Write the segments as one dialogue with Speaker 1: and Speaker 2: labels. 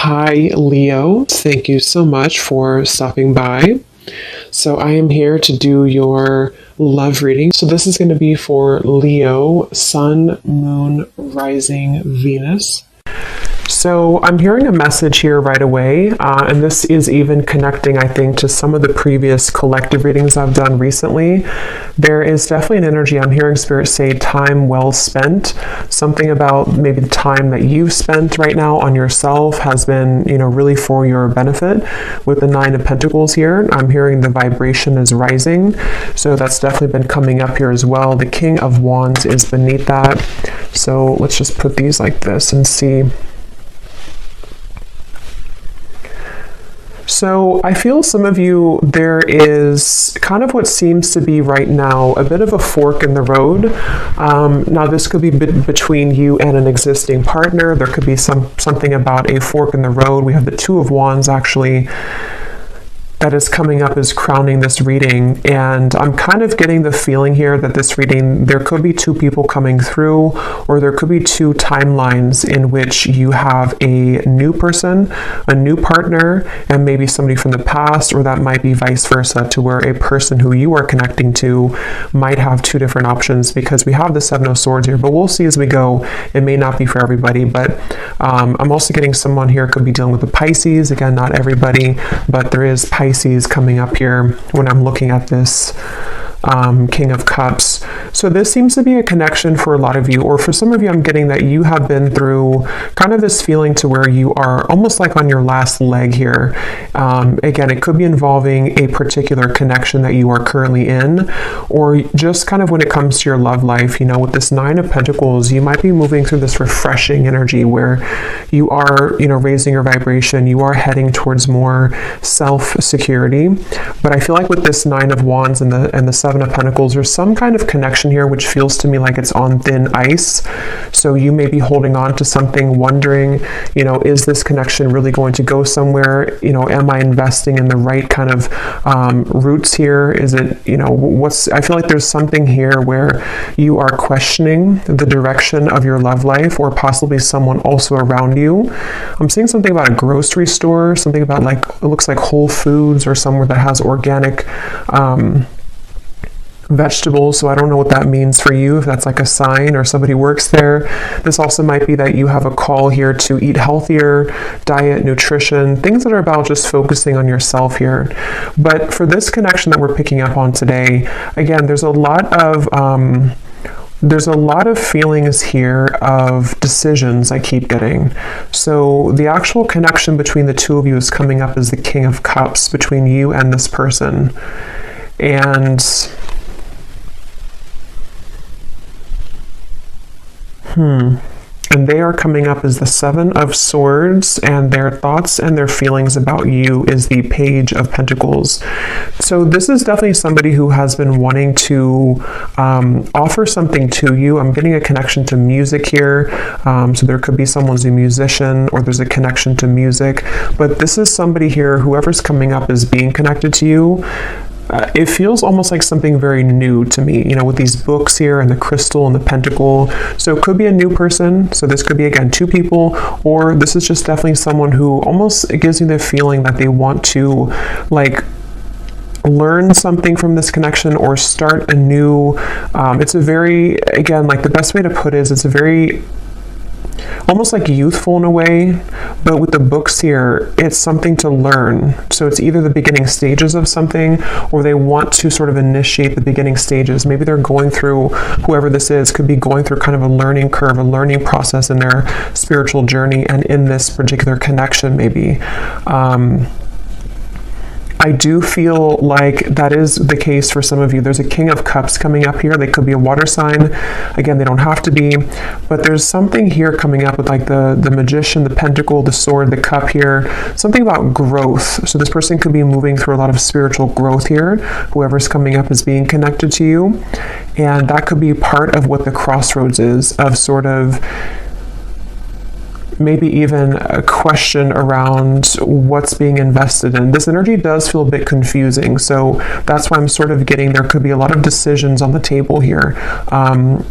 Speaker 1: Hi, Leo. Thank you so much for stopping by. So, I am here to do your love reading. So, this is going to be for Leo, Sun, Moon, Rising, Venus. So I'm hearing a message here right away, and this is even connecting, I think, to some of the previous collective readings I've done recently. There is definitely an energy. I'm hearing Spirit say time well spent. Something about maybe the time that you've spent right now on yourself has been, really for your benefit. With the Nine of Pentacles here, I'm hearing the vibration is rising. So that's definitely been coming up here as well. The King of Wands is beneath that. So let's just put these like this and see. So I feel some of you, there is kind of what seems to be right now a bit of a fork in the road. Now this could be between you and an existing partner. There could be something about a fork in the road. We have the Two of Wands actually that is coming up as crowning this reading, and I'm kind of getting the feeling here that this reading, there could be two people coming through, or there could be two timelines in which you have a new person, a new partner, and maybe somebody from the past, or that might be vice versa, to where a person who you are connecting to might have two different options, because we have the Seven of Swords here, but we'll see as we go. It may not be for everybody, but I'm also getting someone here could be dealing with the Pisces. Again, not everybody, but there is Pisces coming up here when I'm looking at this King of Cups. So this seems to be a connection for a lot of you, or for some of you, I'm getting that you have been through kind of this feeling to where you are almost like on your last leg here. Again, it could be involving a particular connection that you are currently in, or just kind of when it comes to your love life, with this Nine of Pentacles, you might be moving through this refreshing energy where you are, raising your vibration, you are heading towards more self-security. But I feel like with this Nine of Wands and the Seven of Pentacles, there's some kind of connection here which feels to me like it's on thin ice. So you may be holding on to something, wondering, is this connection really going to go somewhere? Am I investing in the right kind of roots here? Is it, I feel like there's something here where you are questioning the direction of your love life, or possibly someone also around you. I'm seeing something about a grocery store, something about it looks like Whole Foods, or somewhere that has organic vegetables. So I don't know what that means for you, if that's like a sign or somebody works there. This also might be that you have a call here to eat healthier, diet, nutrition, things that are about just focusing on yourself here. But for this connection that we're picking up on today, again, there's a lot of feelings here of decisions I keep getting. So the actual connection between the two of you is coming up as the King of Cups between you and this person. And and they are coming up as the Seven of Swords, and their thoughts and their feelings about you is the Page of Pentacles. So this is definitely somebody who has been wanting to offer something to you. I'm getting a connection to music here. So there could be someone's a musician, or there's a connection to music. But this is somebody here, whoever's coming up as being connected to you. It feels almost like something very new to me, with these books here and the crystal and the pentacle. So it could be a new person. So this could be, again, two people, or this is just definitely someone who almost, it gives me the feeling that they want to learn something from this connection, or start a new, it's a very, again, the best way to put it is it's a very, almost like youthful in a way, but with the books here, it's something to learn. So it's either the beginning stages of something, or they want to sort of initiate the beginning stages. Maybe they're going through, whoever this is, could be going through kind of a learning curve, a learning process in their spiritual journey, and in this particular connection, maybe. I do feel like that is the case for some of you. There's a King of Cups coming up here. They could be a water sign. Again, they don't have to be, but there's something here coming up with the Magician, the Pentacle, the Sword, the Cup here. Something about growth. So this person could be moving through a lot of spiritual growth here, whoever's coming up as being connected to you. And that could be part of what the crossroads is, of sort of maybe even a question around what's being invested in. This energy does feel a bit confusing, so that's why I'm sort of getting there could be a lot of decisions on the table here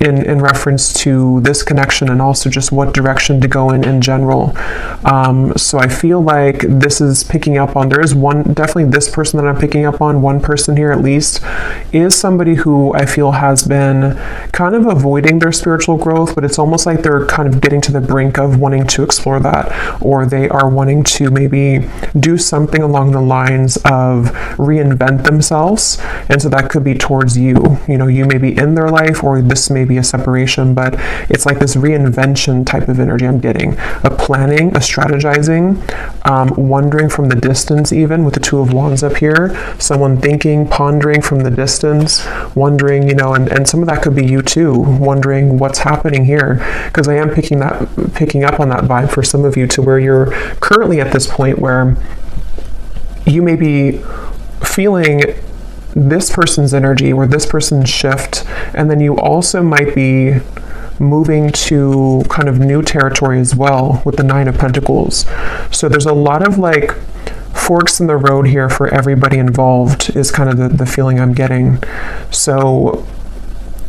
Speaker 1: in reference to this connection, and also just what direction to go in general. So I feel like this is picking up on, there is definitely this person that I'm picking up on, one person here at least, is somebody who I feel has been kind of avoiding their spiritual growth, but it's almost like they're kind of getting to the brink of wanting to explore that, or they are wanting to maybe do something along the lines of reinvent themselves. And so that could be towards you. You know, you may be in their life, or this may be a separation, but it's like this reinvention type of energy I'm getting. A planning, a strategizing, wondering from the distance, even with the Two of Wands up here. Someone thinking, pondering from the distance, wondering, you know, and some of that could be you too, wondering what's happening here, because I am picking up on that vibe for some of you, to where you're currently at this point where you may be feeling this person's energy or this person's shift, and then you also might be moving to kind of new territory as well with the Nine of Pentacles. So there's a lot of like forks in the road here for everybody involved, is kind of the feeling I'm getting. So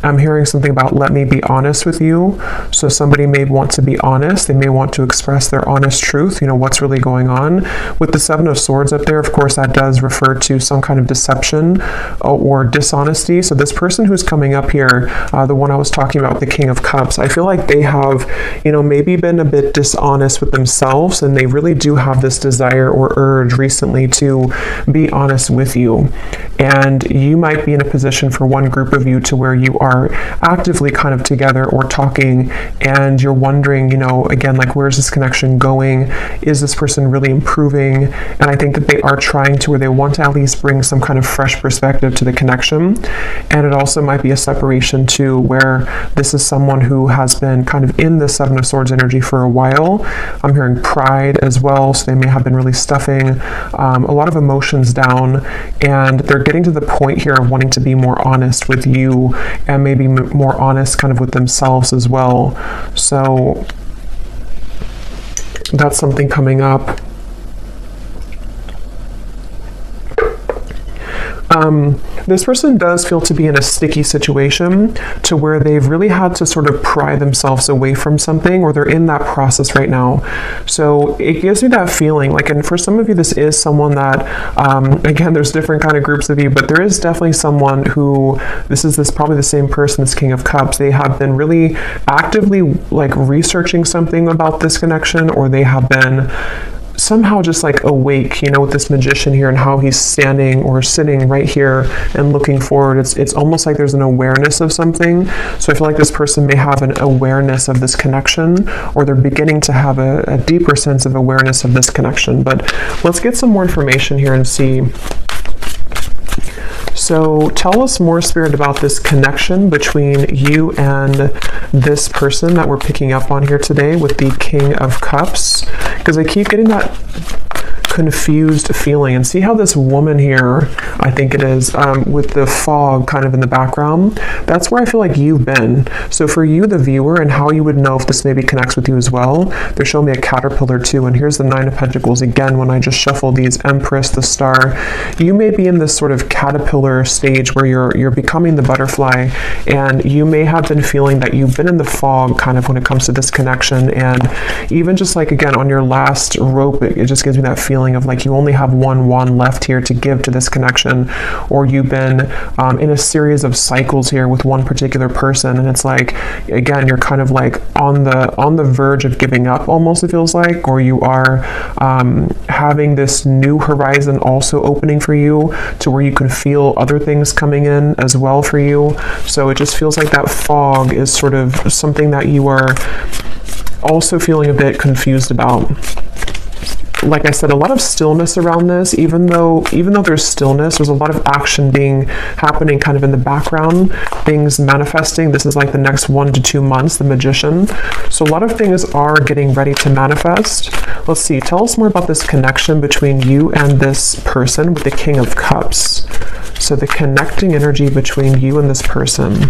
Speaker 1: I'm hearing something about, let me be honest with you. So somebody may want to be honest. They may want to express their honest truth, you know, what's really going on. With the Seven of Swords up there, of course, that does refer to some kind of deception or dishonesty. So this person who's coming up here, the one I was talking about, the King of Cups, I feel like they have, you know, maybe been a bit dishonest with themselves, and they really do have this desire or urge recently to be honest with you. And you might be in a position for one group of you to where you are actively kind of together or talking, and you're wondering, you know, again, like, where's this connection going? Is this person really improving? And I think that they are trying to, or they want to at least bring some kind of fresh perspective to the connection. And it also might be a separation too, where this is someone who has been kind of in the Seven of Swords energy for a while. I'm hearing pride as well, so they may have been really stuffing a lot of emotions down, and they're getting to the point here of wanting to be more honest with you, and maybe more honest kind of with themselves as well. So that's something coming up. This person does feel to be in a sticky situation, to where they've really had to sort of pry themselves away from something, or they're in that process right now. So it gives me that feeling like, and for some of you, this is someone that, again, there's different kind of groups of you, but there is definitely someone who, this probably the same person, this King of Cups. They have been really actively like researching something about this connection, or they have been somehow just like awake, you know, with this Magician here and how he's standing or sitting right here and looking forward. It's almost like there's an awareness of something. So I feel like this person may have an awareness of this connection, or they're beginning to have a deeper sense of awareness of this connection. But let's get some more information here and see. So tell us more, Spirit, about this connection between you and this person that we're picking up on here today with the King of Cups, because I keep getting that confused feeling. And see how this woman here, I think it is, with the fog kind of in the background, that's where I feel like you've been. So for you, the viewer, and how you would know if this maybe connects with you as well, they're showing me a caterpillar too, and here's the Nine of Pentacles again. When I just shuffle these, Empress, the Star, you may be in this sort of caterpillar stage where you're becoming the butterfly, and you may have been feeling that you've been in the fog kind of when it comes to this connection. And even just like, again, on your last rope, it just gives me that feeling of like you only have one wand left here to give to this connection, or you've been in a series of cycles here with one particular person, and it's like, again, you're kind of like on the verge of giving up almost, it feels like, or you are having this new horizon also opening for you, to where you can feel other things coming in as well for you. So it just feels like that fog is sort of something that you are also feeling a bit confused about. Like I said, a lot of stillness around this. Even though there's stillness, there's a lot of action happening kind of in the background, things manifesting. This is like the next 1 to 2 months, the Magician. So a lot of things are getting ready to manifest. Let's see, tell us more about this connection between you and this person with the King of Cups. So the connecting energy between you and this person.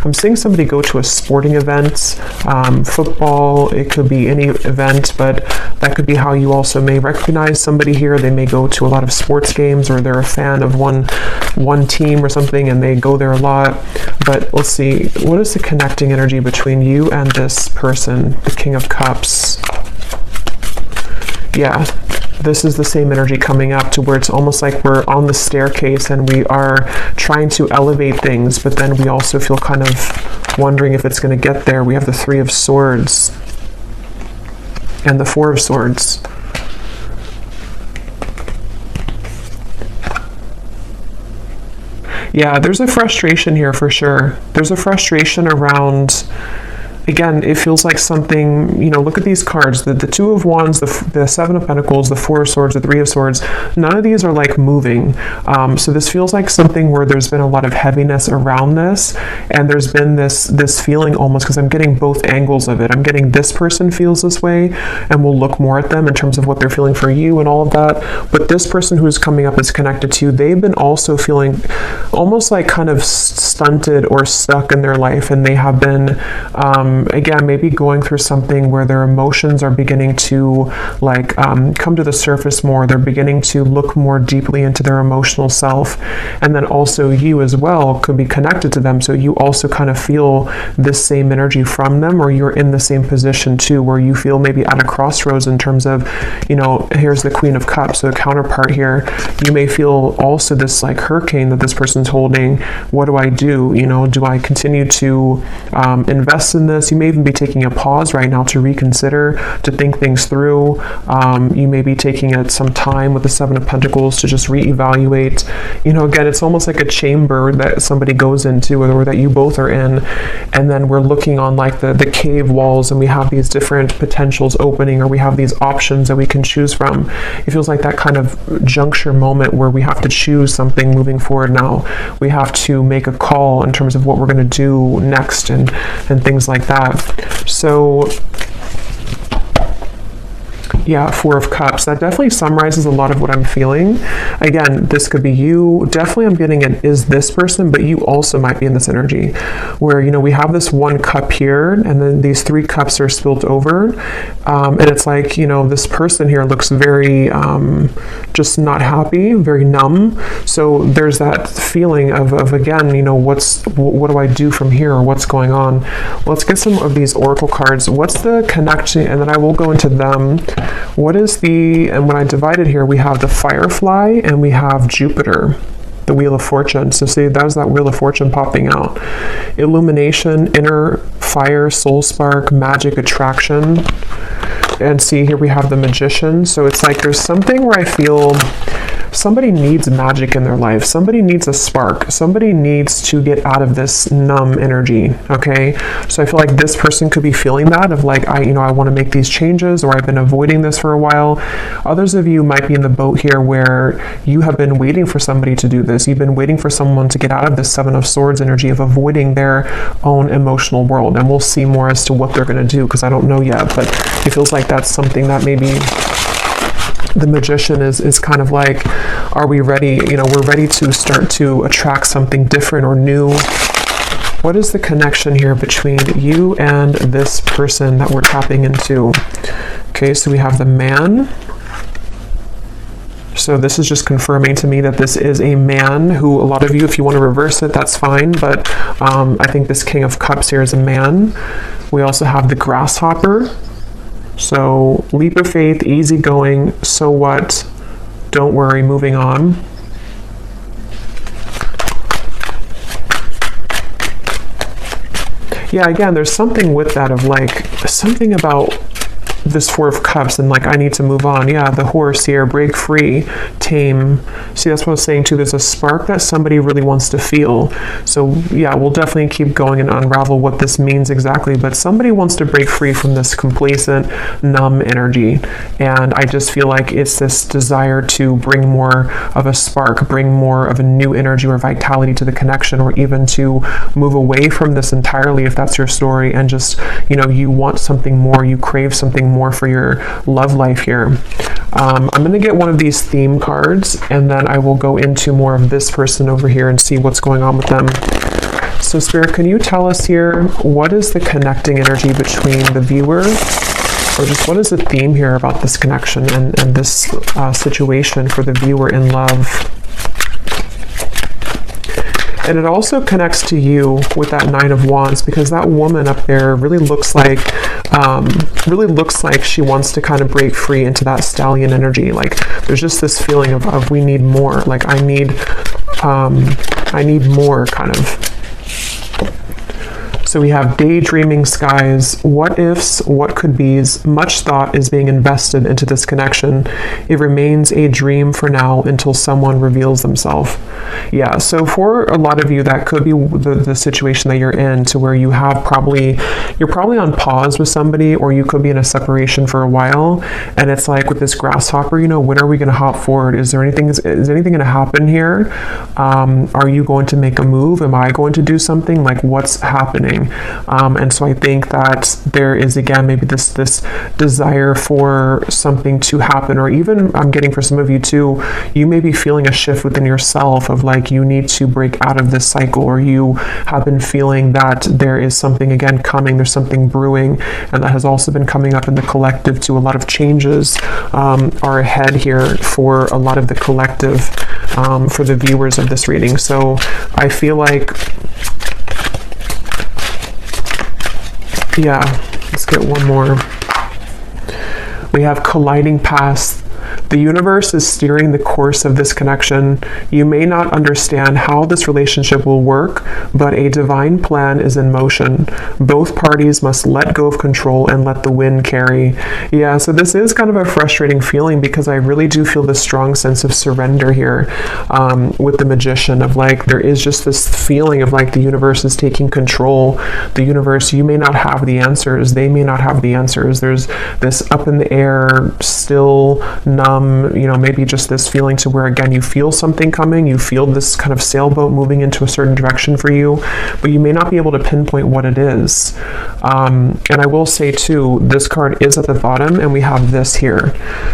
Speaker 1: I'm seeing somebody go to a sporting event, football, it could be any event, but that could be how you also may recognize somebody here. They may go to a lot of sports games, or they're a fan of one team or something and they go there a lot. But let's see, what is the connecting energy between you and this person? The King of Cups. Yeah, this is the same energy coming up to where it's almost like we're on the staircase and we are trying to elevate things, but then we also feel kind of wondering if it's going to get there. We have the Three of Swords and the Four of Swords. Yeah, there's a frustration here for sure. There's a frustration around, again, it feels like something, you know, look at these cards, the Two of Wands, the Seven of Pentacles, the Four of Swords, the Three of Swords. None of these are like moving. So this feels like something where there's been a lot of heaviness around this, and there's been this feeling almost, because I'm getting both angles of it. I'm getting this person feels this way, and we'll look more at them in terms of what they're feeling for you and all of that. But this person who's coming up is connected to you. They've been also feeling almost like kind of stunted or stuck in their life, and they have been again, maybe going through something where their emotions are beginning to like come to the surface more. They're beginning to look more deeply into their emotional self. And then also you as well could be connected to them. So you also kind of feel this same energy from them, or you're in the same position too, where you feel maybe at a crossroads in terms of, you know, here's the Queen of Cups, so the counterpart here. You may feel also this like hurricane that this person's holding. What do I do? You know, do I continue to invest in this? You may even be taking a pause right now to reconsider, to think things through. You may be taking some time with the Seven of Pentacles to just reevaluate. You know, again, it's almost like a chamber that somebody goes into, or that you both are in, and then we're looking on like the cave walls, and we have these different potentials opening, or we have these options that we can choose from. It feels like that kind of juncture moment where we have to choose something moving forward now. We have to make a call in terms of what we're going to do next, and things like that. So yeah, Four of Cups. That definitely summarizes a lot of what I'm feeling. Again, this could be you. Definitely I'm getting it is this person, but you also might be in this energy where, you know, we have this one cup here, and then these three cups are spilled over. And it's like, you know, this person here looks very just not happy, very numb. So there's that feeling of again, you know, what do I do from here, or what's going on? Let's get some of these oracle cards. What's the connection? And then I will go into them. What is and when I divide it here, we have the Firefly and we have Jupiter, the Wheel of Fortune. So see, that was that Wheel of Fortune popping out. Illumination, inner fire, soul spark, magic, attraction. And see, here we have the Magician. So it's like there's something where I feel somebody needs magic in their life. Somebody needs a spark. Somebody needs to get out of this numb energy, okay? So I feel like this person could be feeling that of like, I want to make these changes, or I've been avoiding this for a while. Others of you might be in the boat here where you have been waiting for somebody to do this. You've been waiting for someone to get out of this Seven of Swords energy of avoiding their own emotional world. And we'll see more as to what they're going to do, because I don't know yet, but it feels like that's something that maybe the Magician is kind of like, are we ready? You know, we're ready to start to attract something different or new. What is the connection here between you and this person that we're tapping into? Okay, so we have the Man. So this is just confirming to me that this is a man who, a lot of you, if you want to reverse it, that's fine. But I think this King of Cups here is a man. We also have the Grasshopper. So leap of faith, easygoing, so what? Don't worry, moving on. Yeah, again, there's something with that of like, something about this Four of Cups and like, I need to move on. Yeah, the Horse here, break free, tame. See, that's what I was saying too. There's a spark that somebody really wants to feel. So yeah, we'll definitely keep going and unravel what this means exactly, but somebody wants to break free from this complacent, numb energy. And I just feel like it's this desire to bring more of a spark, bring more of a new energy or vitality to the connection, or even to move away from this entirely if that's your story, and just, you know, you want something more, you crave something more for your love life here. I'm going to get one of these theme cards, and then I will go into more of this person over here and see what's going on with them. So Spirit, can you tell us here, what is the connecting energy between the viewer, or just what is the theme here about this connection and this situation for the viewer in love? And it also connects to you with that Nine of Wands, because that woman up there really looks like she wants to kind of break free into that stallion energy. Like there's just this feeling of we need more. Like I need more kind of. So we have daydreaming skies, what ifs, what could be's, much thought is being invested into this connection. It remains a dream for now until someone reveals themselves. Yeah, so for a lot of you, that could be the situation that you're in, to where you're probably on pause with somebody, or you could be in a separation for a while. And it's like with this grasshopper, when are we going to hop forward? Is anything going to happen here? Are you going to make a move? Am I going to do something? Like what's happening? And so I think that there is, again, maybe this desire for something to happen, or even I'm getting for some of you too, you may be feeling a shift within yourself of like you need to break out of this cycle, or you have been feeling that there is something again coming, there's something brewing, and that has also been coming up in the collective too. A lot of changes are ahead here for a lot of the collective for the viewers of this reading. So I feel like, yeah, let's get one more. We have colliding paths. The universe is steering the course of this connection. You may not understand how this relationship will work, but a divine plan is in motion. Both parties must let go of control and let the wind carry. Yeah, so this is kind of a frustrating feeling, because I really do feel this strong sense of surrender here with the Magician, of like there is just this feeling of like the universe is taking control. The universe, you may not have the answers, they may not have the answers. There's this up in the air, still numb, maybe just this feeling to where, again, you feel something coming, you feel this kind of sailboat moving into a certain direction for you, but you may not be able to pinpoint what it is. And I will say too, this card is at the bottom, and we have this here.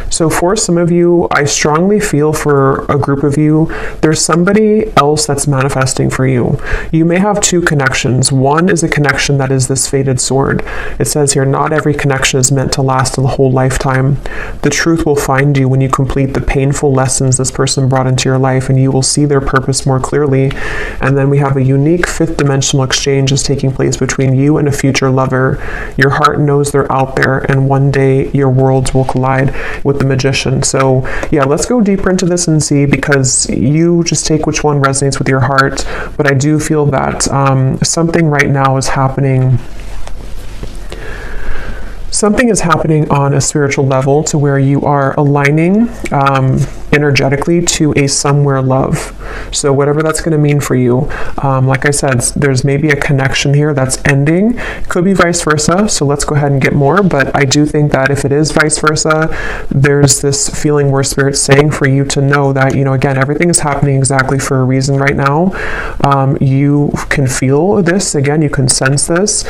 Speaker 1: So for some of you, I strongly feel for a group of you, there's somebody else that's manifesting for you. You may have two connections. One is a connection that is this fated sword. It says here, not every connection is meant to last a whole lifetime. The truth will find you when you complete the painful lessons this person brought into your life, and you will see their purpose more clearly. And then we have a unique fifth dimensional exchange is taking place between you and a future lover. Your heart knows they're out there, and one day your worlds will collide with the Magician. So yeah, let's go deeper into this and see, because you just take which one resonates with your heart. But I do feel that something right now is happening. Something is happening on a spiritual level to where you are aligning energetically to a somewhere love. So whatever that's going to mean for you, like I said, there's maybe a connection here that's ending. Could be vice versa. So let's go ahead and get more. But I do think that if it is vice versa, there's this feeling where Spirit's saying for you to know that, again, everything is happening exactly for a reason right now. You can feel this. Again, you can sense this.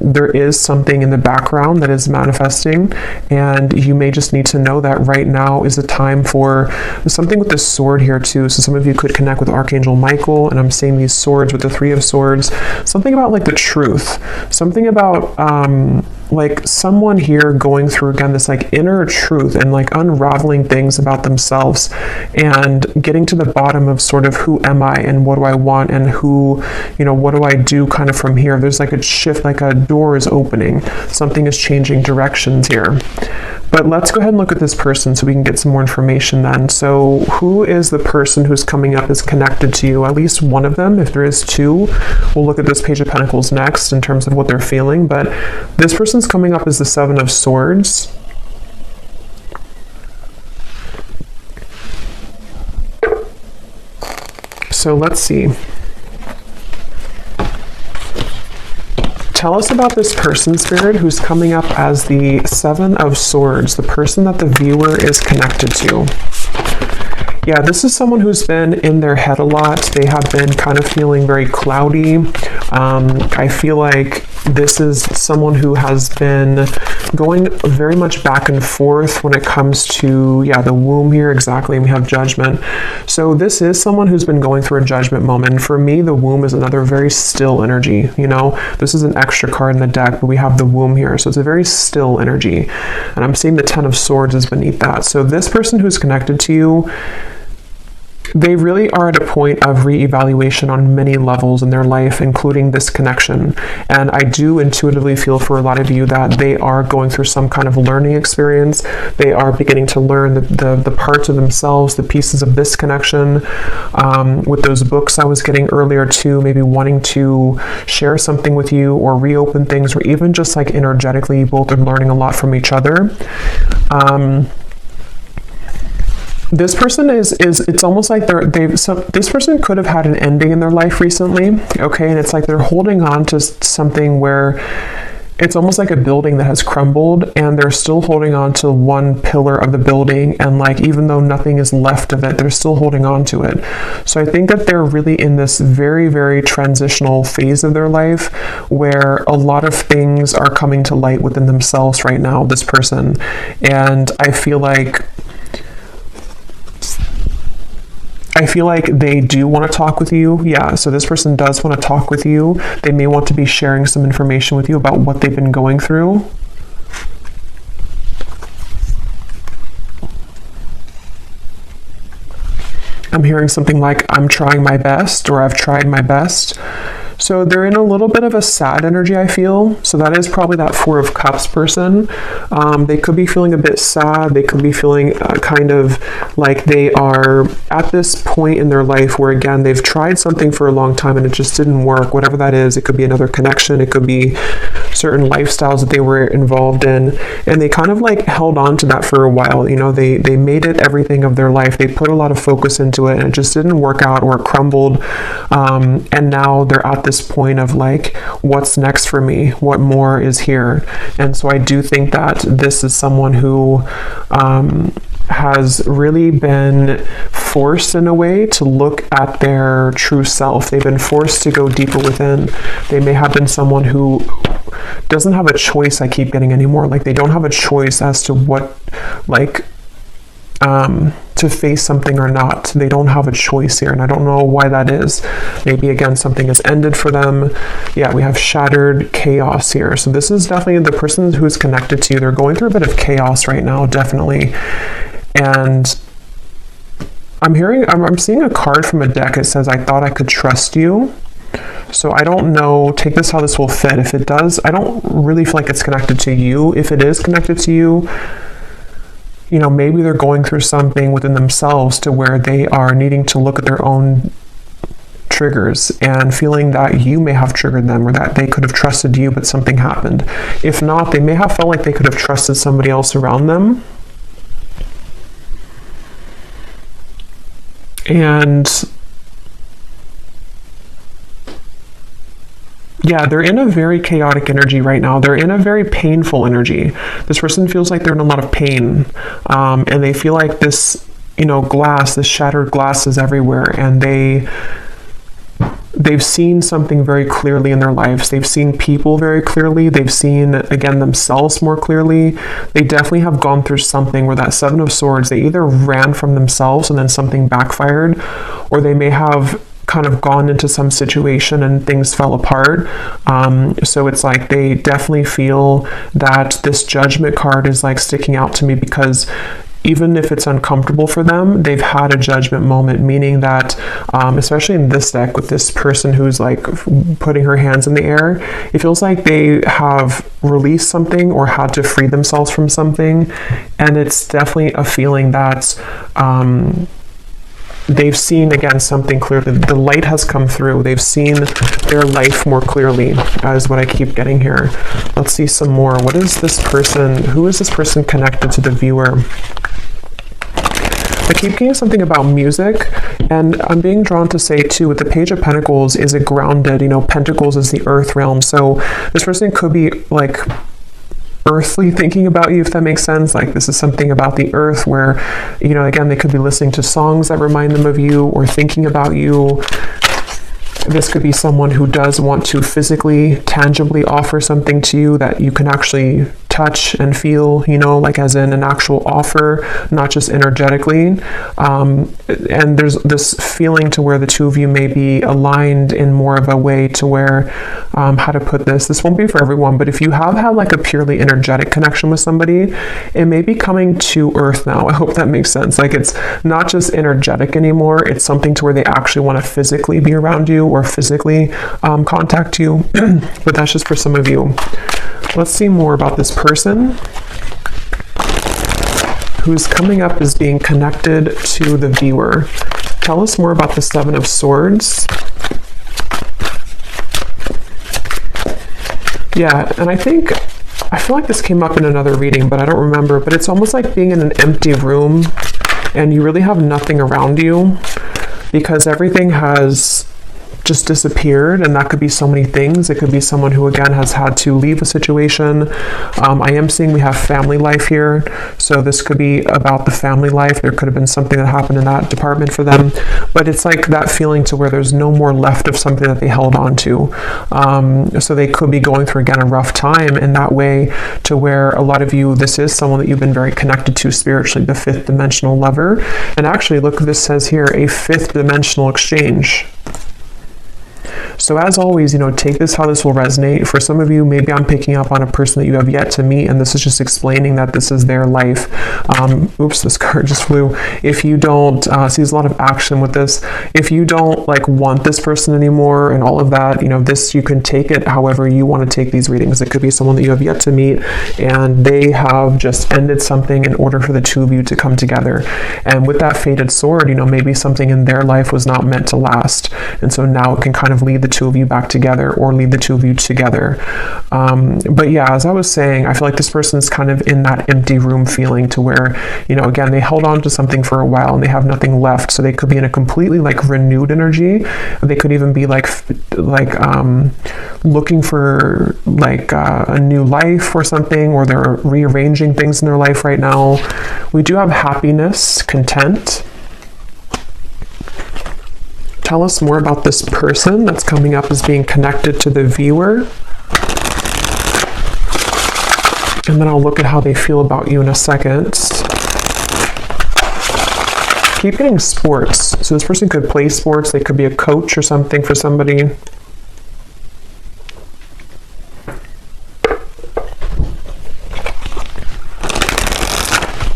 Speaker 1: There is something in the background that is manifesting, and you may just need to know that right now is a time for something with this sword here too. So some of you could connect with Archangel Michael, and I'm seeing these swords with the Three of Swords. Something about like the truth, something about like someone here going through, again, this like inner truth and like unraveling things about themselves and getting to the bottom of sort of who am I and what do I want and who, what do I do kind of from here. There's like a shift, like a door is opening. Something is changing directions here. But let's go ahead and look at this person so we can get some more information then. So who is the person who's coming up is connected to you? At least one of them. If there is two, we'll look at this Page of Pentacles next in terms of what they're feeling. But this person's coming up as the Seven of Swords. So let's see. Tell us about this person, Spirit, who's coming up as the Seven of Swords, the person that the viewer is connected to. Yeah, this is someone who's been in their head a lot. They have been kind of feeling very cloudy. I feel like this is someone who has been going very much back and forth when it comes to, the womb here, exactly, and we have judgment. So this is someone who's been going through a judgment moment. For me, the womb is another very still energy, This is an extra card in the deck, but we have the womb here, so it's a very still energy. And I'm seeing the Ten of Swords is beneath that. So this person who's connected to you, they really are at a point of reevaluation on many levels in their life, including this connection. And I do intuitively feel for a lot of you that they are going through some kind of learning experience. They are beginning to learn the parts of themselves, the pieces of this connection. With those books I was getting earlier too, maybe wanting to share something with you or reopen things, or even just like energetically, you both are learning a lot from each other. This person it's almost like this person could have had an ending in their life recently, okay? And it's like they're holding on to something where it's almost like a building that has crumbled, and they're still holding on to one pillar of the building, and like even though nothing is left of it, they're still holding on to it. So I think that they're really in this very, very transitional phase of their life where a lot of things are coming to light within themselves right now, this person. And I feel like they do want to talk with you. Yeah, so this person does want to talk with you. They may want to be sharing some information with you about what they've been going through. I'm hearing something like, I'm trying my best, or I've tried my best. So they're in a little bit of a sad energy, I feel. So that is probably that Four of Cups person. They could be feeling a bit sad. They could be feeling kind of like they are at this point in their life where, again, they've tried something for a long time and it just didn't work, whatever that is. It could be another connection. It could be certain lifestyles that they were involved in. And they kind of like held on to that for a while. They made it everything of their life. They put a lot of focus into it and it just didn't work out, or it crumbled. And now they're at this point of like, what's next for me? What more is here? And so I do think that this is someone who has really been forced in a way to look at their true self. They've been forced to go deeper within. They may have been someone who doesn't have a choice, I keep getting anymore. Like they don't have a choice as to what, like, to face something or not. They don't have a choice here, and I don't know why that is. Maybe, again, something has ended for them. Yeah, we have shattered chaos here. So this is definitely the person who's connected to you. They're going through a bit of chaos right now, definitely. And I'm seeing a card from a deck. It says, I thought I could trust you. So I don't know, take this how this will fit. If it does, I don't really feel like it's connected to you. If it is connected to you, maybe they're going through something within themselves to where they are needing to look at their own triggers and feeling that you may have triggered them, or that they could have trusted you, but something happened. If not, they may have felt like they could have trusted somebody else around them. And yeah, they're in a very chaotic energy right now. They're in a very painful energy. This person feels like they're in a lot of pain. And they feel like this, glass, this shattered glass is everywhere. And they've seen something very clearly in their lives. They've seen people very clearly. They've seen, again, themselves more clearly. They definitely have gone through something where that Seven of Swords, they either ran from themselves and then something backfired, or they may have kind of gone into some situation and things fell apart. So it's like they definitely feel that this Judgment card is like sticking out to me, because even if it's uncomfortable for them, they've had a judgment moment, meaning that, especially in this deck with this person who's like putting her hands in the air, it feels like they have released something or had to free themselves from something. And it's definitely a feeling that, they've seen, again, something clearly. The light has come through. They've seen their life more clearly, is what I keep getting here. Let's see some more. What is this person? Who is this person connected to the viewer? I keep getting something about music, and I'm being drawn to say too, with the Page of Pentacles, is it grounded? Pentacles is the earth realm. So this person could be like earthly thinking about you, if that makes sense. Like this is something about the earth where, again, they could be listening to songs that remind them of you or thinking about you. This could be someone who does want to physically, tangibly offer something to you that you can actually touch and feel, you know, like as in an actual offer, not just energetically. And there's this feeling to where the two of you may be aligned in more of a way to where, how to put this won't be for everyone, but if you have had like a purely energetic connection with somebody, it may be coming to earth now. I hope that makes sense. Like it's not just energetic anymore. It's something to where they actually want to physically be around you or physically contact you. But that's just for some of you. Let's see more about this person who's coming up as being connected to the viewer. Tell us more about the Seven of Swords. Yeah, and I feel like this came up in another reading, but I don't remember. But it's almost like being in an empty room and you really have nothing around you because everything has just disappeared, and that could be so many things. It could be someone who again has had to leave a situation. I am seeing we have family life here, so this could be about the family life. There could have been something that happened in that department for them, but it's like that feeling to where there's no more left of something that they held on to. So they could be going through again a rough time in that way, to where a lot of you, this is someone that you've been very connected to spiritually, the fifth dimensional lover. And actually look, this says here, a fifth dimensional exchange. So as always, you know, take this how this will resonate. For some of you, maybe I'm picking up on a person that you have yet to meet, and this is just explaining that this is their life. Oops, this card just flew. If you don't, see there's a lot of action with this. If you don't like want this person anymore and all of that, you know, this, you can take it however you want to take these readings. It could be someone that you have yet to meet and they have just ended something in order for the two of you to come together. And with that fated sword, you know, maybe something in their life was not meant to last. And so now it can kind of lead the two of you back together or lead the two of you together. But yeah, as I was saying, I feel like this person is kind of in that empty room feeling to where, you know, again, they held on to something for a while and they have nothing left. So they could be in a completely like renewed energy. They could even be like looking for like a new life or something, or they're rearranging things in their life right now. We do have happiness, content. Tell us more about this person that's coming up as being connected to the viewer. And then I'll look at how they feel about you in a second. Keep getting sports. So this person could play sports. They could be a coach or something for somebody.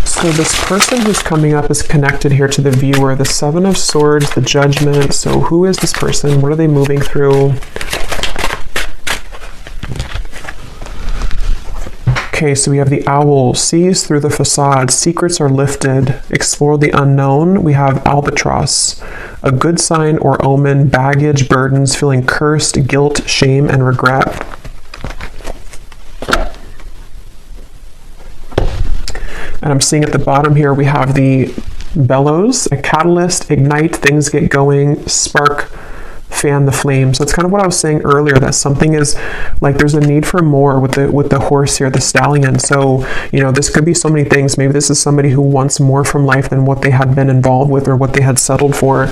Speaker 1: So this person who's coming up is connected here to the viewer, the Seven of Swords, the Judgment. So who is this person? What are they moving through? Okay, so we have the Owl, sees through the facade, secrets are lifted, explore the unknown. We have Albatross, a good sign or omen, baggage, burdens, feeling cursed, guilt, shame, and regret. And I'm seeing at the bottom here, we have the bellows, a catalyst, ignite, things get going, spark, fan the flame. So it's kind of what I was saying earlier, that something is like, there's a need for more with the horse here, the stallion. So, you know, this could be so many things. Maybe this is somebody who wants more from life than what they had been involved with or what they had settled for.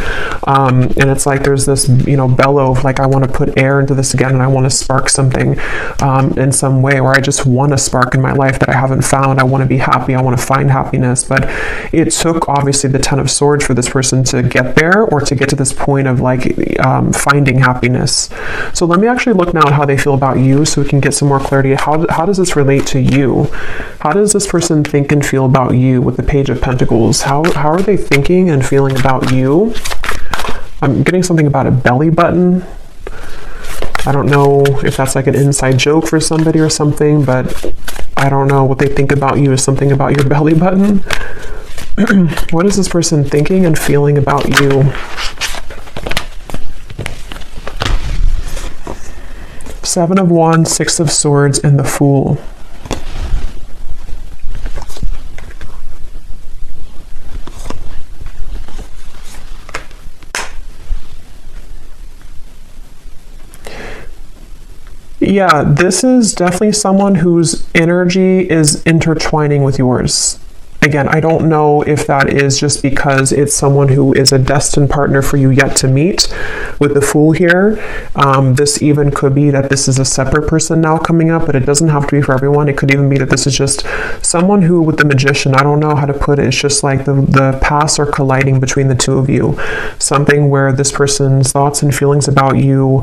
Speaker 1: And it's like, there's this, you know, bellow of like, I want to put air into this again, and I want to spark something in some way, or I just want a spark in my life that I haven't found. I want to be happy. I want to find happiness. But it took obviously the Ten of Swords for this person to get there, or to get to this point of like, finding happiness. So let me actually look now at how they feel about you, so we can get some more clarity. How does this relate to you? How does this person think and feel about you with the Page of Pentacles? How are they thinking and feeling about you? I'm getting something about a belly button. I don't know if that's like an inside joke for somebody or something, but I don't know. What they think about you is something about your belly button. What is this person thinking and feeling about you? Seven of Wands, Six of Swords, and the Fool. Yeah, this is definitely someone whose energy is intertwining with yours. Again, I don't know if that is just because it's someone who is a destined partner for you yet to meet with the Fool here. This even could be that this is a separate person now coming up, but it doesn't have to be for everyone. It could even be that this is just someone who, with the Magician, I don't know how to put it. It's just like the paths are colliding between the two of you. Something where this person's thoughts and feelings about you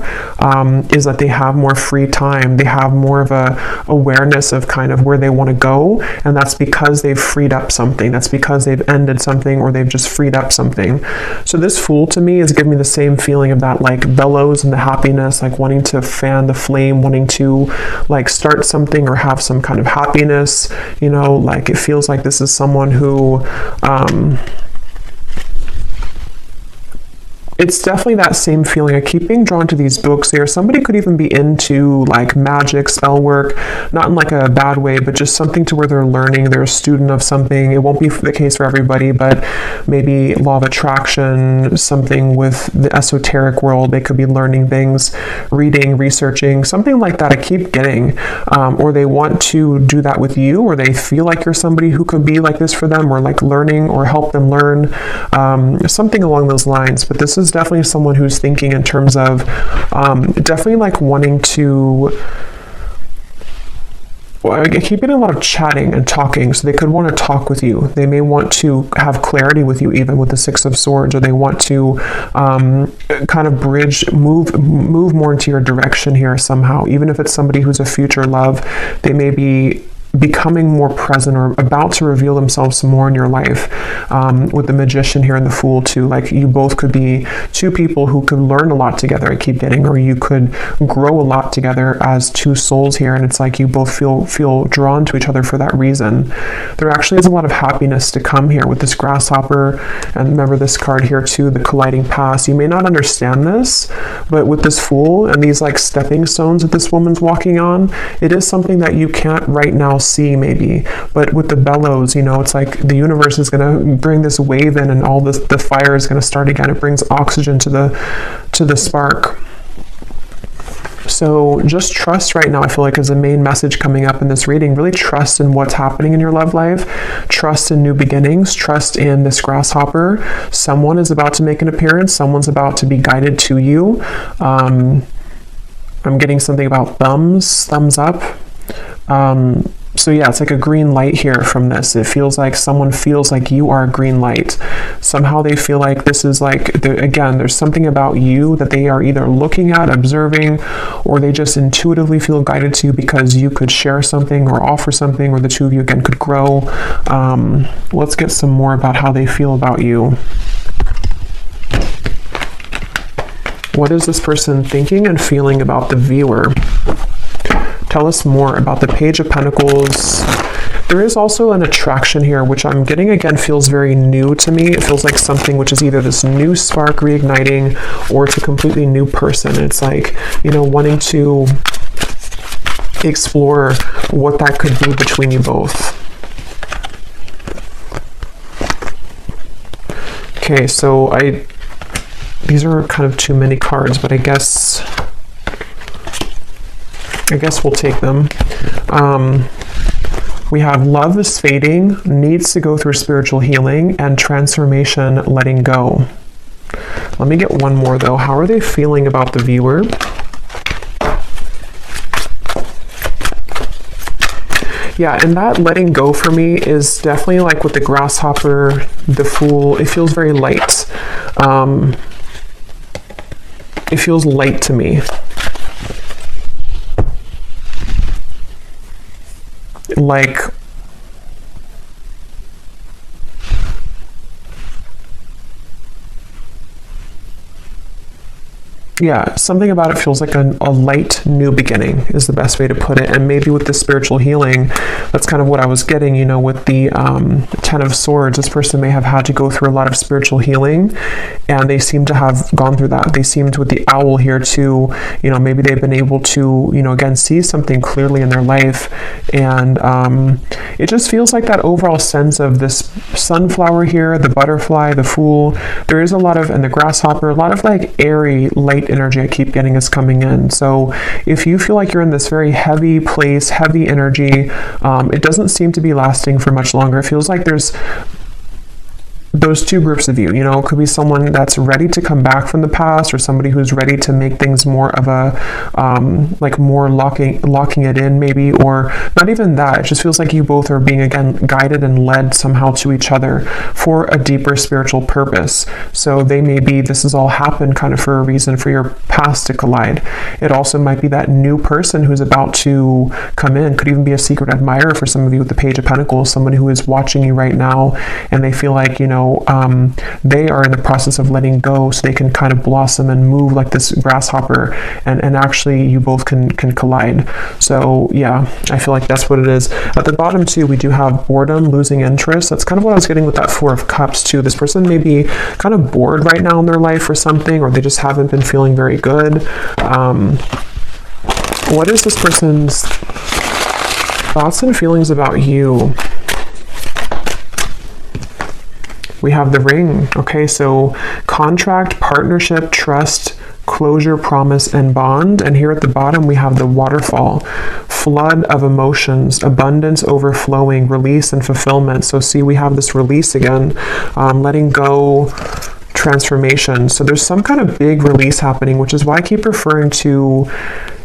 Speaker 1: is that they have more free time. They have more of a awareness of kind of where they want to go, and that's because they've freed up something. That's because they've ended something, or they've just freed up something. So this Fool to me is giving me the same feeling of that like bellows and the happiness, like wanting to fan the flame, wanting to like start something or have some kind of happiness, you know, like it feels like this is someone who it's definitely that same feeling. I keep being drawn to these books here. Somebody could even be into like magic, spell work, not in like a bad way, but just something to where they're learning, they're a student of something. It won't be the case for everybody, but maybe law of attraction, something with the esoteric world. They could be learning things, reading, researching, something like that. I keep getting, or they want to do that with you, or they feel like you're somebody who could be like this for them, or like learning or help them learn, something along those lines. But this is definitely someone who's thinking in terms of definitely like wanting to, well, I keep getting a lot of chatting and talking, so they could want to talk with you. They may want to have clarity with you, even with the Six of Swords, or they want to kind of move more into your direction here somehow. Even if it's somebody who's a future love, they may be becoming more present or about to reveal themselves some more in your life. With the Magician here and the Fool too, like you both could be two people who could learn a lot together, I keep getting, or you could grow a lot together as two souls here, and it's like you both feel drawn to each other for that reason. There actually is a lot of happiness to come here with this Grasshopper, and remember this card here too, the colliding past. You may not understand this, but with this Fool and these like stepping stones that this woman's walking on, it is something that you can't right now see maybe, but with the bellows, you know, it's like the universe is going to bring this wave in, and all this, the fire is going to start again. It brings oxygen to the spark. So just trust right now, I feel like, is the main message coming up in this reading. Really trust in what's happening in your love life. Trust in new beginnings. Trust in this Grasshopper. Someone is about to make an appearance. Someone's about to be guided to you. I'm getting something about thumbs up. So yeah, it's like a green light here from this. It feels like someone feels like you are a green light. Somehow they feel like this is like, again, there's something about you that they are either looking at, observing, or they just intuitively feel guided to you because you could share something or offer something, or the two of you again could grow. Let's get some more about how they feel about you. What is this person thinking and feeling about the viewer? Tell us more about the Page of Pentacles. There is also an attraction here, which I'm getting again feels very new to me. It feels like something which is either this new spark reigniting, or it's a completely new person. It's like, you know, wanting to explore what that could be between you both. Okay, so these are kind of too many cards, but I guess we'll take them. We have love is fading, needs to go through spiritual healing, and transformation, letting go. Let me get one more though. How are they feeling about the viewer? Yeah, and that letting go for me is definitely like with the Grasshopper, the Fool. It feels very light. It feels light to me. Like, yeah, something about it feels like a light new beginning is the best way to put it. And maybe with the spiritual healing, that's kind of what I was getting, you know, with the Ten of Swords. This person may have had to go through a lot of spiritual healing, and they seem to have gone through that. They seemed, with the Owl here too, you know, maybe they've been able to, you know, again, see something clearly in their life. And it just feels like that overall sense of this Sunflower here, the Butterfly, the Fool. There is a lot of, and the Grasshopper, a lot of like airy, light energy I keep getting is coming in. So if you feel like you're in this very heavy place, heavy energy, it doesn't seem to be lasting for much longer. It feels like there's those two groups of you, it could be someone that's ready to come back from the past, or somebody who's ready to make things more of a, like more locking it in maybe, or not even that. It just feels like you both are being, again, guided and led somehow to each other for a deeper spiritual purpose. So this has all happened kind of for a reason, for your past to collide. It also might be that new person who's about to come in, could even be a secret admirer for some of you with the Page of Pentacles, somebody who is watching you right now, and they feel like, they are in the process of letting go so they can kind of blossom and move like this grasshopper, and actually you both can collide. So yeah, I feel like that's what it is. At the bottom too, we do have boredom, losing interest. That's kind of what I was getting with that Four of Cups too. This person may be kind of bored right now in their life or something, or they just haven't been feeling very good. What is this person's thoughts and feelings about you? We have the Ring. Okay, so contract, partnership, trust, closure, promise, and bond. And here at the bottom, we have the Waterfall. Flood of emotions, abundance, overflowing, release, and fulfillment. So see, we have this release again, letting go, transformation. So there's some kind of big release happening, which is why I keep referring to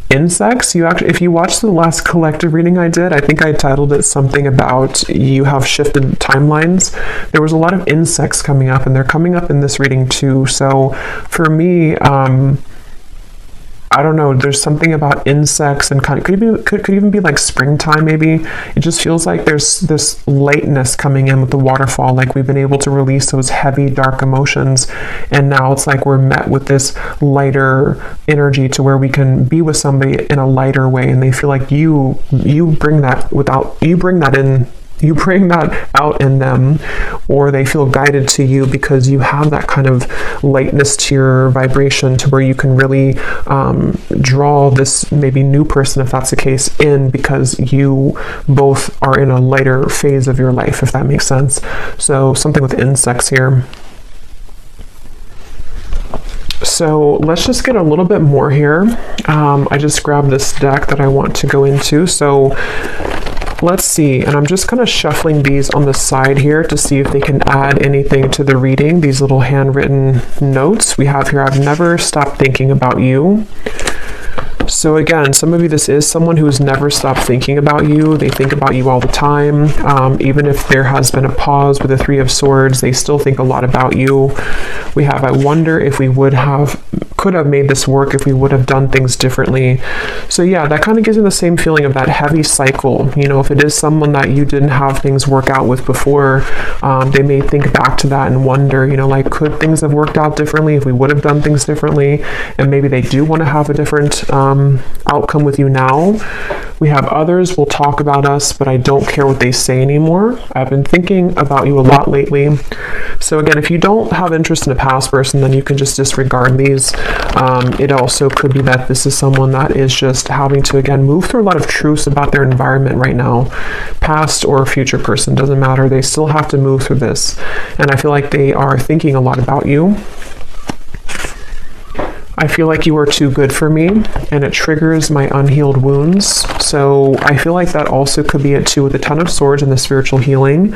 Speaker 1: insects. If you watched the last collective reading I did, I think I titled it something about you have shifted timelines. There was a lot of insects coming up, and they're coming up in this reading too. So for me, I don't know, there's something about insects, and kind of could even be like springtime maybe. It just feels like there's this lightness coming in with the Waterfall, like we've been able to release those heavy dark emotions, and now it's like we're met with this lighter energy to where we can be with somebody in a lighter way, and they feel like you bring that out in them, or they feel guided to you because you have that kind of lightness to your vibration, to where you can really draw this maybe new person, if that's the case, in, because you both are in a lighter phase of your life, if that makes sense. So something with insects here. So let's just get a little bit more here. I just grabbed this deck that I want to go into. So let's see, and I'm just kind of shuffling these on the side here to see if they can add anything to the reading. These little handwritten notes we have here. I've never stopped thinking about you. So again, some of you, this is someone who's never stopped thinking about you. They think about you all the time. Even if there has been a pause with the Three of Swords, they still think a lot about you. We have, I wonder if we could have made this work if we would have done things differently. So yeah, that kind of gives you the same feeling of that heavy cycle. If it is someone that you didn't have things work out with before, they may think back to that and wonder, like, could things have worked out differently if we would have done things differently? And maybe they do want to have a different outcome with you now. We have others will talk about us, but I don't care what they say anymore. I've been thinking about you a lot lately. So again, if you don't have interest in a past person, then you can just disregard these. It also could be that this is someone that is just having to, again, move through a lot of truths about their environment right now. Past or future person, doesn't matter. They still have to move through this. And I feel like they are thinking a lot about you. I feel like you are too good for me, and it triggers my unhealed wounds. So I feel like that also could be it too, with the Ten of Swords and the spiritual healing.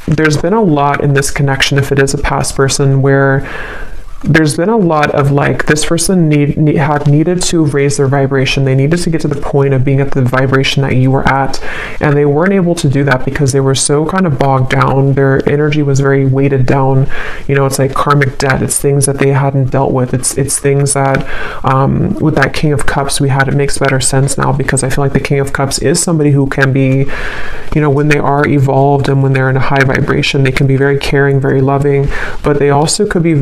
Speaker 1: There's been a lot in this connection, if it is a past person, where there's been a lot of like, this person had needed to raise their vibration. They needed to get to the point of being at the vibration that you were at, and they weren't able to do that because they were so kind of bogged down. Their energy was very weighted down. It's like karmic debt. It's things that they hadn't dealt with. It's things that with that King of Cups it makes better sense now, because I feel like the King of Cups is somebody who can be, when they are evolved and when they're in a high vibration, they can be very caring, very loving, but they also could be,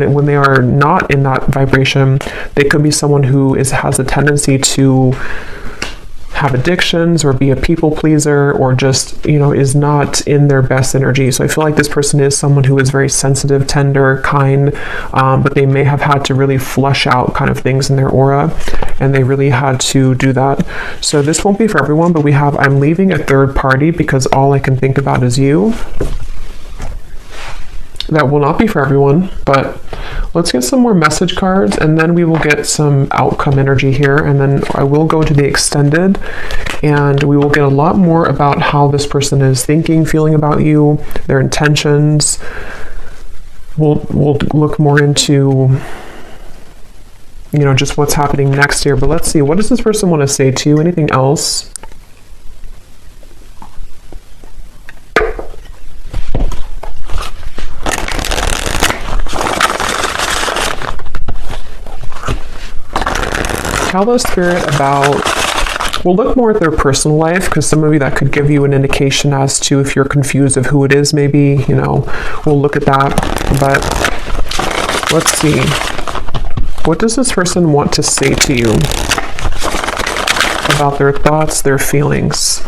Speaker 1: when they are not in that vibration, they could be someone who has a tendency to have addictions or be a people pleaser, or just, is not in their best energy. So I feel like this person is someone who is very sensitive, tender, kind, but they may have had to really flush out kind of things in their aura, and they really had to do that. So this won't be for everyone, but we have, I'm leaving a third party because all I can think about is you. That will not be for everyone, but Let's get some more message cards, and then we will get some outcome energy here, and then I will go to the extended, and we will get a lot more about how this person is thinking, feeling about you, their intentions. We'll look more into, you know, just what's happening next here. But let's see, what does this person want to say to you? Anything else? Tell the Spirit about, we'll look more at their personal life, because some of you, that could give you an indication as to if you're confused of who it is, maybe, you know, we'll look at that. But let's see, what does this person want to say to you about their thoughts, their feelings?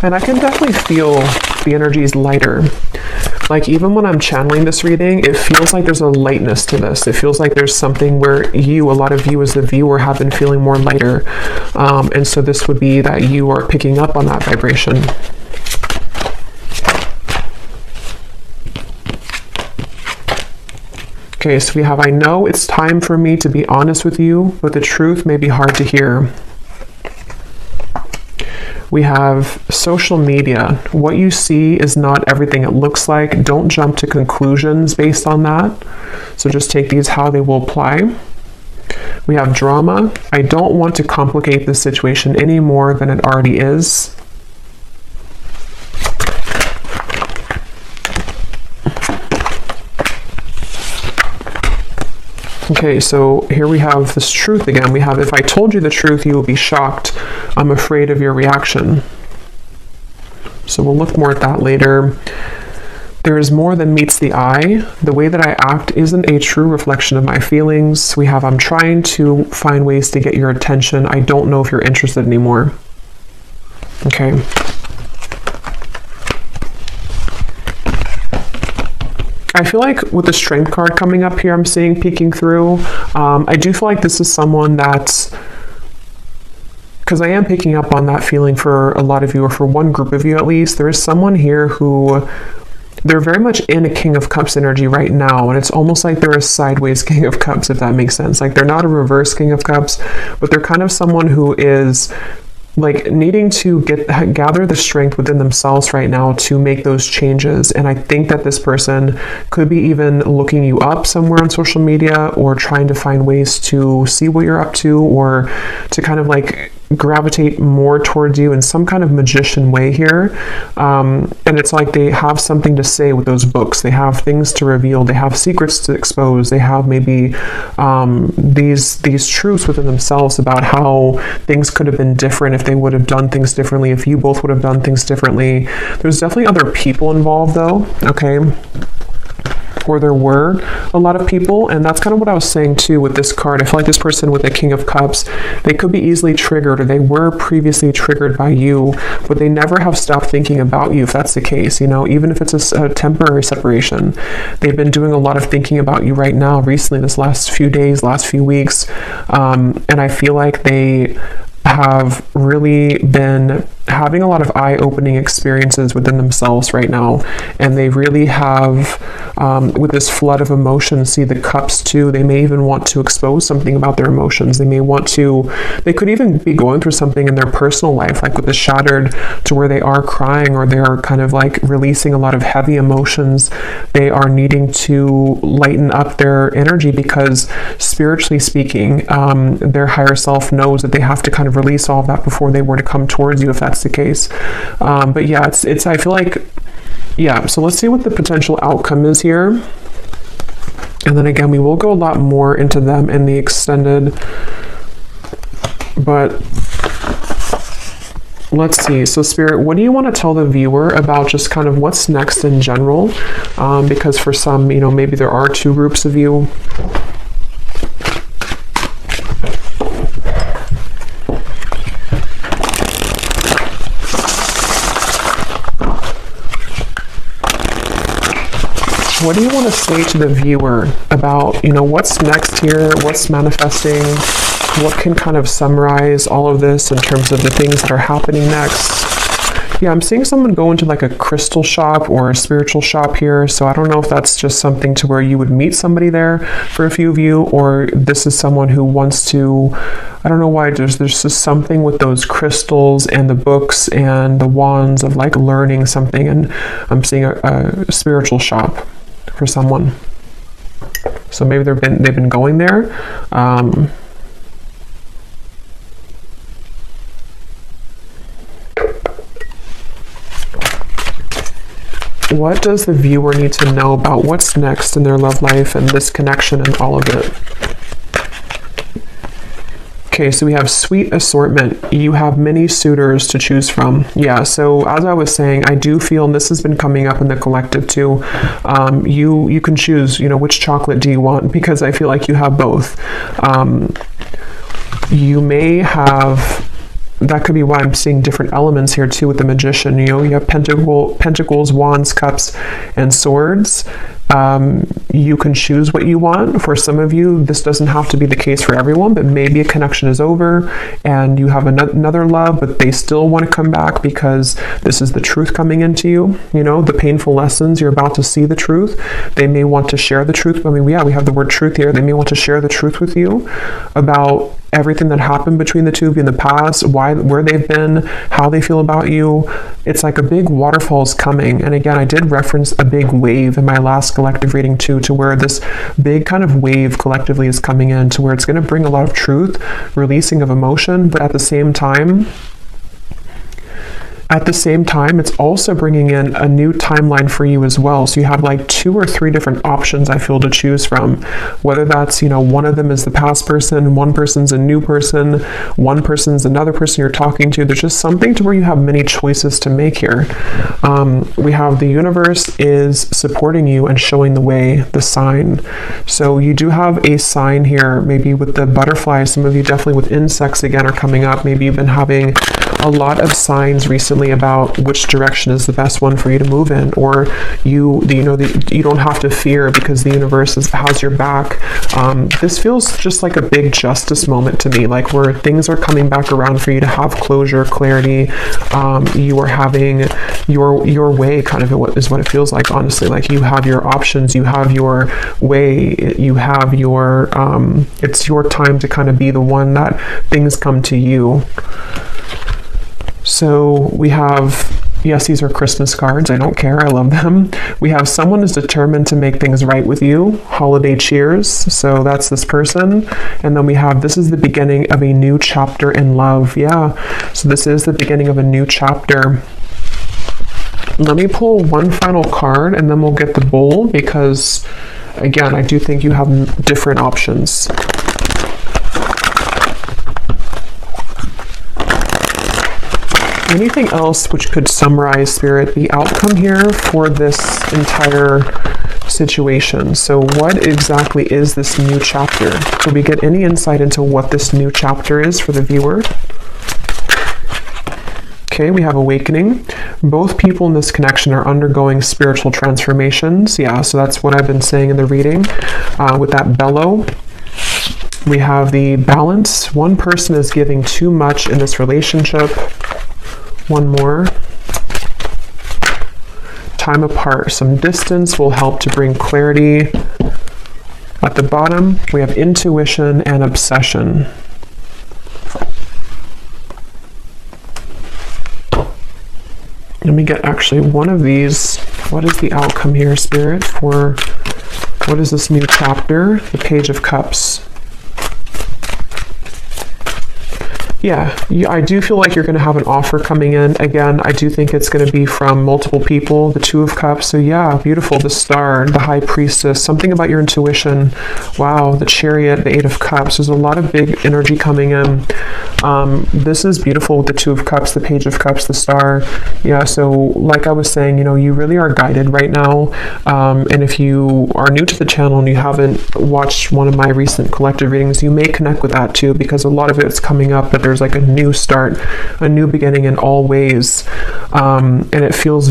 Speaker 1: And I can definitely feel the energies lighter. Like, even when I'm channeling this reading, it feels like there's a lightness to this. It feels like there's something where you, a lot of you as the viewer, have been feeling more lighter. And so this would be that you are picking up on that vibration. Okay, so we have, I know it's time for me to be honest with you, but the truth may be hard to hear. We have social media. What you see is not everything it looks like. Don't jump to conclusions based on that. So just take these how they will apply. We have drama. I don't want to complicate the situation any more than it already is. Okay, so here we have this truth again. We have, if I told you the truth, you will be shocked. I'm afraid of your reaction. So we'll look more at that later. There is more than meets the eye. The way that I act isn't a true reflection of my feelings. We have, I'm trying to find ways to get your attention. I don't know if you're interested anymore. Okay. I feel like with the Strength card coming up here, I'm seeing peeking through. I do feel like this is someone that's, because I am picking up on that feeling for a lot of you, or for one group of you at least. There is someone here who, they're very much in a King of Cups energy right now, and it's almost like they're a sideways King of Cups, if that makes sense. Like, they're not a reverse King of Cups, but they're kind of someone who is like needing to gather the strength within themselves right now to make those changes. And I think that this person could be even looking you up somewhere on social media, or trying to find ways to see what you're up to, or to kind of like gravitate more towards you in some kind of magician way here. And it's like they have something to say with those books. They have things to reveal. They have secrets to expose. They have maybe these truths within themselves about how things could have been different if they would have done things differently, if you both would have done things differently. There's definitely other people involved though, okay? Or there were a lot of people, and that's kind of what I was saying too with this card. I feel like this person with the King of Cups, they could be easily triggered, or they were previously triggered by you, but they never have stopped thinking about you, if that's the case, you know, even if it's a temporary separation. They've been doing a lot of thinking about you right now, recently, this last few days, last few weeks, and I feel like they have really been having a lot of eye-opening experiences within themselves right now, and they really have, with this flood of emotions, see the cups too, they may even want to expose something about their emotions. They may want to, they could even be going through something in their personal life, like with the shattered, to where they are crying, or they are kind of like releasing a lot of heavy emotions. They are needing to lighten up their energy, because spiritually speaking, their higher self knows that they have to kind of release all of that before they were to come towards you, if that's the case. But yeah, it's I feel like, yeah, so let's see what the potential outcome is here. And then again, we will go a lot more into them in the extended, but let's see. So Spirit, what do you want to tell the viewer about just kind of what's next in general? Because for some, you know, maybe there are two groups of you. What do you want to say to the viewer about, you know, what's next here, what's manifesting, what can kind of summarize all of this in terms of the things that are happening next? Yeah, I'm seeing someone go into like a crystal shop or a spiritual shop here. So I don't know if that's just something to where you would meet somebody there for a few of you, or this is someone who wants to, I don't know why, there's just something with those crystals and the books and the wands of like learning something. And I'm seeing a spiritual shop for someone. So maybe they've been going there. What does the viewer need to know about what's next in their love life and this connection and all of it? Okay, so we have sweet assortment. You have many suitors to choose from. Yeah, so as I was saying, I do feel, and this has been coming up in the collective too, you can choose, which chocolate do you want, because I feel like you have both. You may have, that could be why I'm seeing different elements here too with the magician. You have pentacles, wands, cups, and swords. You can choose what you want. For some of you, this doesn't have to be the case for everyone, but maybe a connection is over and you have another love, but they still want to come back because this is the truth coming into you. The painful lessons, you're about to see the truth. They may want to share the truth. We have the word truth here. They may want to share the truth with you about everything that happened between the two of you in the past, where they've been, how they feel about you. It's like a big waterfall is coming. And again, I did reference a big wave in my last collective reading too, to where this big kind of wave collectively is coming in, to where it's going to bring a lot of truth, releasing of emotion, but at the same time, it's also bringing in a new timeline for you as well. So you have like 2 or 3 different options, I feel, to choose from. Whether that's, one of them is the past person, one person's a new person, one person's another person you're talking to. There's just something to where you have many choices to make here. We have the universe is supporting you and showing the way, the sign. So you do have a sign here, maybe with the butterflies. Some of you definitely with insects again are coming up. Maybe you've been having a lot of signs recently about which direction is the best one for you to move in, or you don't have to fear because the universe has your back. This feels just like a big justice moment to me, like where things are coming back around for you to have closure, clarity. You are having your way, kind of is what it feels like, honestly. Like you have your options, you have your way, you have your it's your time to kind of be the one that things come to you. So we have, yes, these are Christmas cards. I don't care. I love them. We have someone is determined to make things right with you. Holiday cheers. So that's this person. And then we have, this is the beginning of a new chapter in love. Yeah. So this is the beginning of a new chapter. Let me pull one final card and then we'll get the bowl, because again, I do think you have different options. Anything else which could summarize, Spirit, the outcome here for this entire situation? So what exactly is this new chapter? Could we get any insight into what this new chapter is for the viewer? Okay, we have awakening. Both people in this connection are undergoing spiritual transformations. Yeah, so that's what I've been saying in the reading with that bellow. We have the balance. One person is giving too much in this relationship. One more. Time apart. Some distance will help to bring clarity. At the bottom, we have intuition and obsession. Let me get actually one of these. What is the outcome here, Spirit, for what is this new chapter? The Page of Cups. Yeah, I do feel like you're going to have an offer coming in. Again, I do think it's going to be from multiple people. The Two of Cups. So yeah, beautiful. The Star, the High Priestess, something about your intuition. Wow, the Chariot, the Eight of Cups. There's a lot of big energy coming in. This is beautiful with the Two of Cups, the Page of Cups, the Star. Yeah, so like I was saying, you really are guided right now. And if you are new to the channel and you haven't watched one of my recent collective readings, you may connect with that too, because a lot of it's coming up that there's like a new start, a new beginning in all ways. And it feels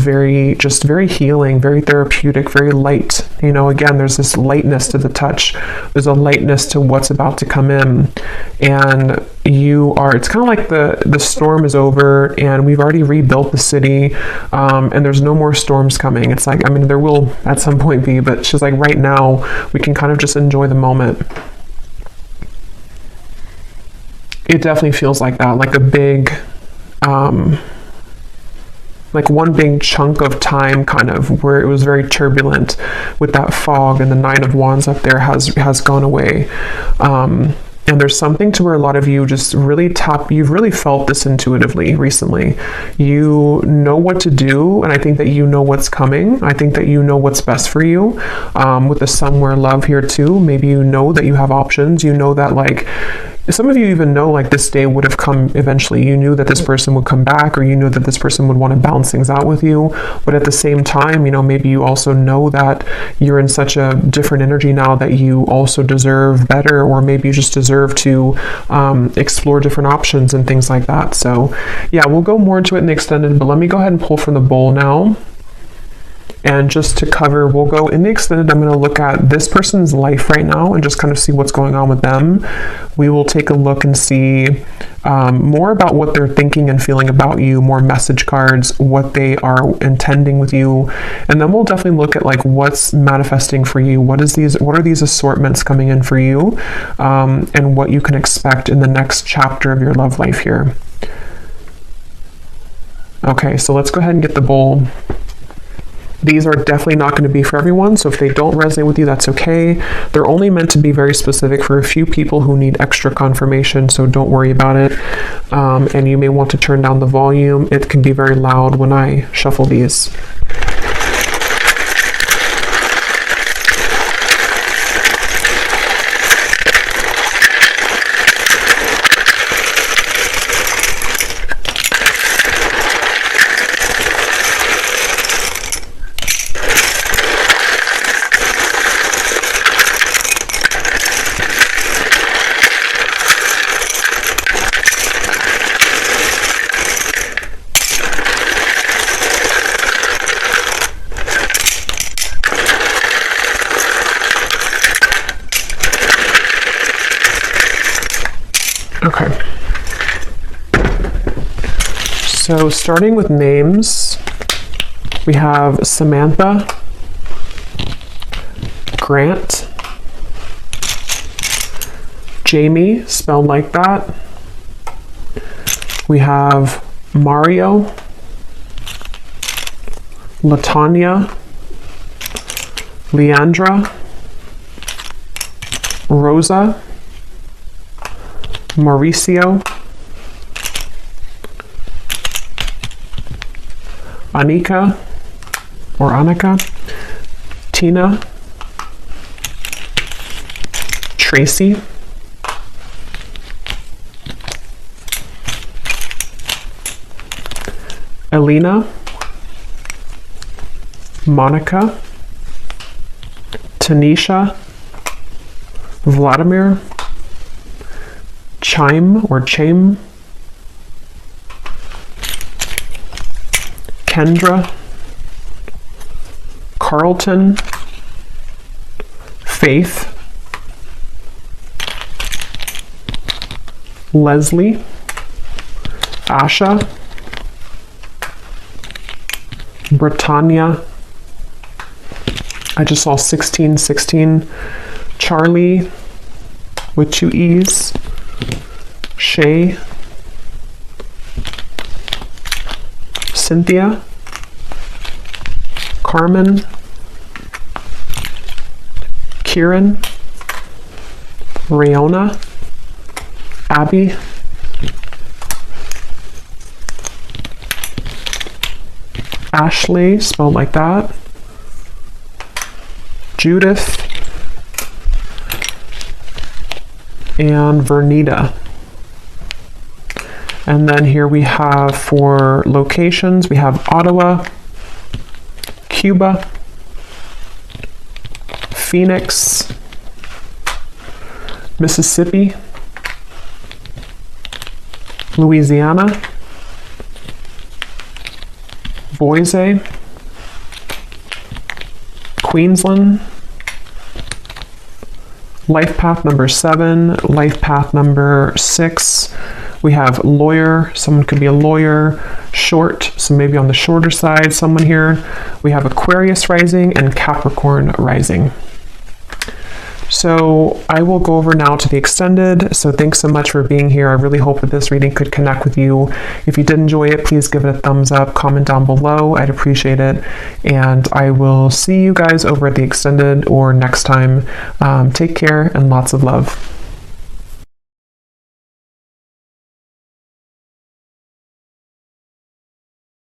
Speaker 1: just very healing, very therapeutic, very light. You know, again, there's this lightness to the touch. There's a lightness to what's about to come in. And it's kind of like the storm is over and we've already rebuilt the city, and there's no more storms coming. It's like, I mean, there will at some point be, but she's like, right now we can kind of just enjoy the moment. It definitely feels like that, like a big, like one big chunk of time, kind of, where it was very turbulent with that fog, and the Nine of Wands up there has gone away. And there's something to where a lot of you just really you've really felt this intuitively recently. You know what to do, and I think that you know what's coming. I think that you know what's best for you. With the somewhere love here too, maybe you know that you have options. You know that, like, some of you even know, like, this day would have come eventually. You knew that this person would come back, or you knew that this person would want to balance things out with you. But at the same time, you know, maybe you also know that you're in such a different energy now that you also deserve better, or maybe you just deserve to explore different options and things like that. So yeah, we'll go more into it in the extended, but let me go ahead and pull from the bowl now. And just to cover, we'll go in the extended. I'm going to look at this person's life right now and just kind of see what's going on with them. We will take a look and see more about what they're thinking and feeling about you, more message cards, what they are intending with you. And then we'll definitely look at, like, what's manifesting for you. What are these assortments coming in for you, and what you can expect in the next chapter of your love life here. Okay, so let's go ahead and get the bowl. These are definitely not going to be for everyone, so if they don't resonate with you, that's okay. They're only meant to be very specific for a few people who need extra confirmation, so don't worry about it. And you may want to turn down the volume. It can be very loud when I shuffle these. Okay. So starting with names, we have Samantha, Grant, Jamie, spelled like that. We have Mario, Latanya, Leandra, Rosa, Mauricio, Anika, Tina, Tracy, Elena, Monica, Tanisha, Vladimir, Chaim, Kendra, Carlton, Faith, Leslie, Asha, Britannia, I just saw 1616, Charlie with 2 E's, Shay, Cynthia, Carmen, Kieran, Rayona, Abby, Ashley, spelled like that, Judith, and Vernita. And then here we have, for locations, we have Ottawa, Cuba, Phoenix, Mississippi, Louisiana, Boise, Queensland, life path number 7, life path number 6. We have lawyer, someone could be a lawyer, short, so maybe on the shorter side, someone here. We have Aquarius rising and Capricorn rising. So I will go over now to the extended. So thanks so much for being here. I really hope that this reading could connect with you. If you did enjoy it, please give it a thumbs up, comment down below. I'd appreciate it. And I will see you guys over at the extended or next time. Take care and lots of love.